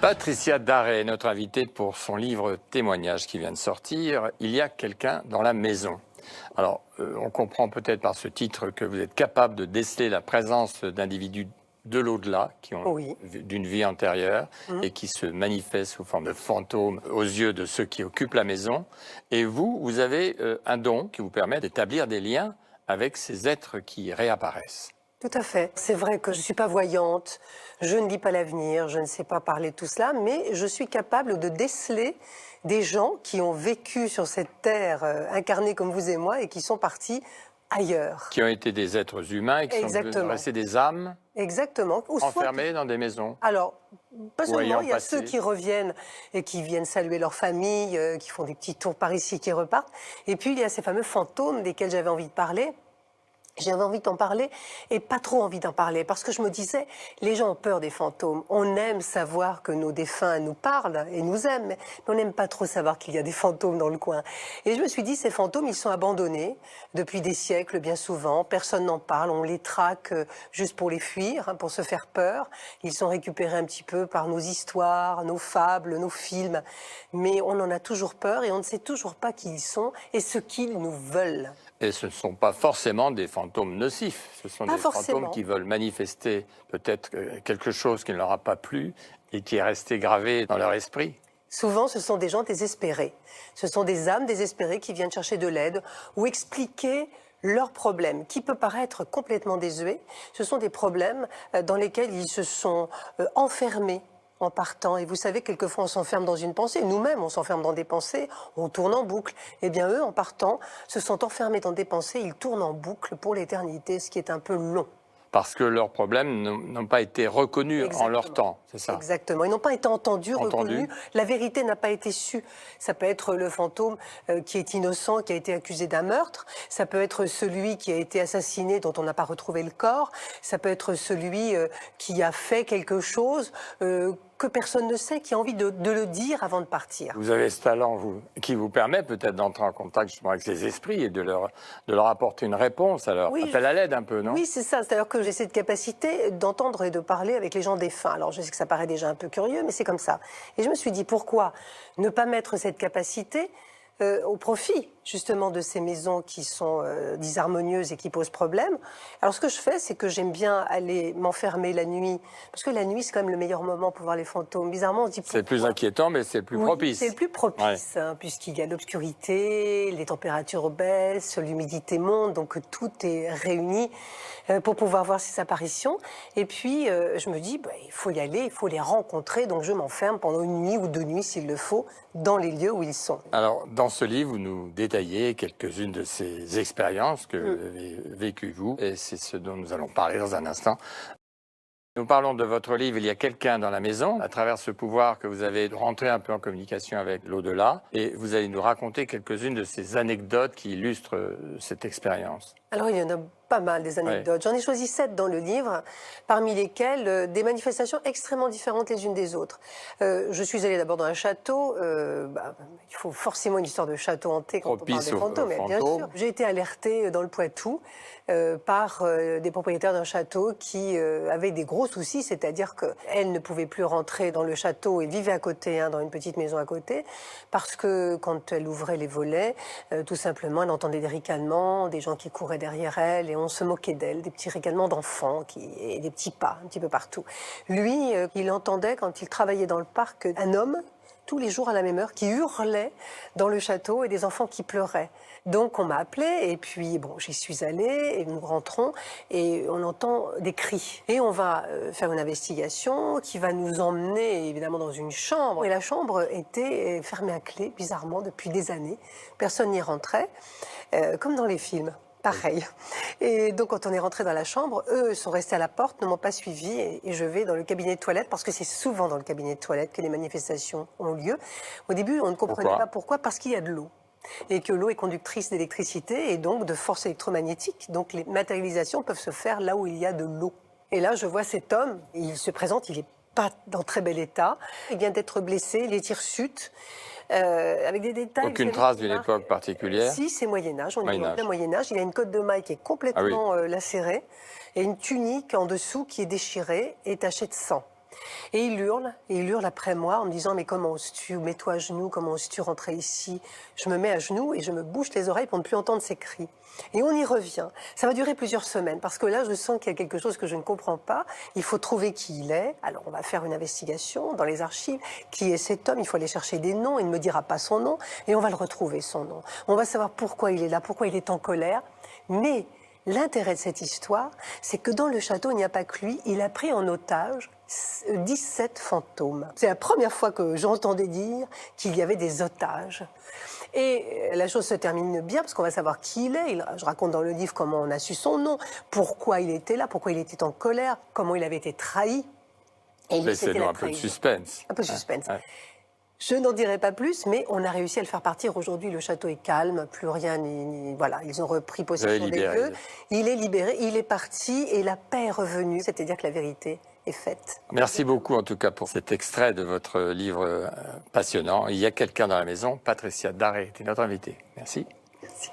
Patricia Daré est notre invitée pour son livre Témoignage qui vient de sortir. Il y a quelqu'un dans la maison. Alors, on comprend peut-être par ce titre que vous êtes capable de déceler la présence d'individus de l'au-delà, qui ont d'une vie antérieure et qui se manifestent sous forme de fantômes aux yeux de ceux qui occupent la maison. Et vous avez un don qui vous permet d'établir des liens avec ces êtres qui réapparaissent. Tout à fait. C'est vrai que je ne suis pas voyante, je ne lis pas l'avenir, je ne sais pas parler de tout cela, mais je suis capable de déceler des gens qui ont vécu sur cette terre incarnée comme vous et moi et qui sont partis ailleurs. Qui ont été des êtres humains et qui sont restés des âmes. Exactement. Enfermés dans des maisons. Alors, pas seulement, il y a passé. ceux qui reviennent et qui viennent saluer leur famille, qui font des petits tours par ici, qui repartent. Et puis, il y a ces fameux fantômes desquels j'avais envie de parler. J'avais envie d'en parler et pas trop envie d'en parler parce que je me disais, les gens ont peur des fantômes. On aime savoir que nos défunts nous parlent et nous aiment, mais on n'aime pas trop savoir qu'il y a des fantômes dans le coin. Et je me suis dit, ces fantômes, ils sont abandonnés depuis des siècles bien souvent. Personne n'en parle, on les traque juste pour les fuir, hein, pour se faire peur. Ils sont récupérés un petit peu par nos histoires, nos fables, nos films. Mais on en a toujours peur et on ne sait toujours pas qui ils sont et ce qu'ils nous veulent. Et ce ne sont pas forcément des fantômes nocifs, ce sont des fantômes qui veulent manifester peut-être quelque chose qui ne leur a pas plu et qui est resté gravé dans leur esprit. Souvent, ce sont des gens désespérés. Ce sont des âmes désespérées qui viennent chercher de l'aide ou expliquer leurs problèmes, qui peut paraître complètement désuets. Ce sont des problèmes dans lesquels ils se sont enfermés en partant. Et vous savez, quelquefois, on s'enferme dans une pensée. Nous-mêmes, on s'enferme dans des pensées, on tourne en boucle. Eh bien, eux, en partant, se sont enfermés dans des pensées. Ils tournent en boucle pour l'éternité, ce qui est un peu long. Parce que leurs problèmes n'ont pas été reconnus en leur temps, c'est ça? Exactement. Ils n'ont pas été entendus, reconnus. La vérité n'a pas été sue. Ça peut être le fantôme qui est innocent, qui a été accusé d'un meurtre. Ça peut être celui qui a été assassiné, dont on n'a pas retrouvé le corps. Ça peut être celui qui a fait quelque chose que personne ne sait, qui a envie de le dire avant de partir. Vous avez ce talent qui vous permet peut-être d'entrer en contact justement avec ces esprits et de leur apporter une réponse, à leur appel à l'aide un peu, non? Oui, c'est ça. C'est-à-dire que j'ai cette capacité d'entendre et de parler avec les gens défunts. Alors, je sais que ça paraît déjà un peu curieux, mais c'est comme ça. Et je me suis dit, pourquoi ne pas mettre cette capacité au profit, justement, de ces maisons qui sont disharmonieuses et qui posent problème. Alors, ce que je fais, c'est que j'aime bien aller m'enfermer la nuit, parce que la nuit, c'est quand même le meilleur moment pour voir les fantômes. Bizarrement, on se dit... C'est plus inquiétant, mais c'est le plus propice. C'est le plus propice, hein, puisqu'il y a l'obscurité, les températures baissent, l'humidité monte, donc tout est réuni pour pouvoir voir ces apparitions. Et puis, je me dis, il faut y aller, il faut les rencontrer, donc je m'enferme pendant une nuit ou 2 nuits, s'il le faut, dans les lieux où ils sont. Alors, dans ce livre, vous nous détaillez quelques-unes de ces expériences que vous avez vécues, vous, et c'est ce dont nous allons parler dans un instant. Nous parlons de votre livre « Il y a quelqu'un dans la maison », à travers ce pouvoir que vous avez de rentrer un peu en communication avec l'au-delà, et vous allez nous raconter quelques-unes de ces anecdotes qui illustrent cette expérience. Alors, il y en a pas mal des anecdotes. J'en ai choisi 7 dans le livre, parmi lesquelles des manifestations extrêmement différentes les unes des autres. Je suis allée d'abord dans un château. Il faut forcément une histoire de château hanté quand on parle des fantômes, mais bien sûr. J'ai été alertée dans le Poitou par des propriétaires d'un château qui avaient des gros soucis, c'est-à-dire qu'elles ne pouvaient plus rentrer dans le château et vivaient à côté, hein, dans une petite maison à côté, parce que quand elle ouvrait les volets, tout simplement, elle entendait des ricanements, des gens qui couraient derrière elle, et on se moquait d'elle, des petits ricanements d'enfants et des petits pas un petit peu partout. Lui, il entendait, quand il travaillait dans le parc, un homme, tous les jours à la même heure, qui hurlait dans le château et des enfants qui pleuraient. Donc on m'a appelée et puis bon, j'y suis allée et nous rentrons et on entend des cris. Et on va faire une investigation qui va nous emmener évidemment dans une chambre. Et la chambre était fermée à clé, bizarrement, depuis des années. Personne n'y rentrait, comme dans les films. Pareil. Et donc, quand on est rentré dans la chambre, eux sont restés à la porte, ne m'ont pas suivi, et je vais dans le cabinet de toilette, parce que c'est souvent dans le cabinet de toilette que les manifestations ont lieu. Au début, on ne comprenait pas pourquoi, parce qu'il y a de l'eau. Et que l'eau est conductrice d'électricité et donc de force électromagnétique. Donc, les matérialisations peuvent se faire là où il y a de l'eau. Et là, je vois cet homme, il se présente, il n'est pas dans très bel état. Il vient d'être blessé, les hirsutes. Avec des détails... Aucune trace d'une époque particulière? Si, c'est Moyen-Âge, on est dans le Moyen-Âge. Il a une cotte de maille qui est complètement lacérée et une tunique en dessous qui est déchirée et tachée de sang. Et il hurle après moi en me disant « Mais comment oses-tu, mets-toi à genoux, comment oses-tu rentrer ici ?» Je me mets à genoux et je me bouche les oreilles pour ne plus entendre ses cris. Et on y revient. Ça va durer plusieurs semaines parce que là, je sens qu'il y a quelque chose que je ne comprends pas. Il faut trouver qui il est. Alors, on va faire une investigation dans les archives. Qui est cet homme? Il faut aller chercher des noms. Il ne me dira pas son nom et on va le retrouver, son nom. On va savoir pourquoi il est là, pourquoi il est en colère. Mais l'intérêt de cette histoire, c'est que dans le château, il n'y a pas que lui. Il a pris en otage 17 fantômes. C'est la première fois que j'entendais dire qu'il y avait des otages. Et la chose se termine bien parce qu'on va savoir qui il est. Je raconte dans le livre comment on a su son nom, pourquoi il était là, pourquoi il était en colère, comment il avait été trahi. Laissez-nous un peu de suspense. Un peu de suspense. Ouais. Je n'en dirai pas plus, mais on a réussi à le faire partir. Aujourd'hui, le château est calme, plus rien, voilà, ils ont repris possession des lieux. Il est libéré, il est parti et la paix est revenue. C'est-à-dire que la vérité est faite. Merci beaucoup en tout cas pour cet extrait de votre livre passionnant. Il y a quelqu'un dans la maison, Patricia Daré était notre invitée. Merci. Merci.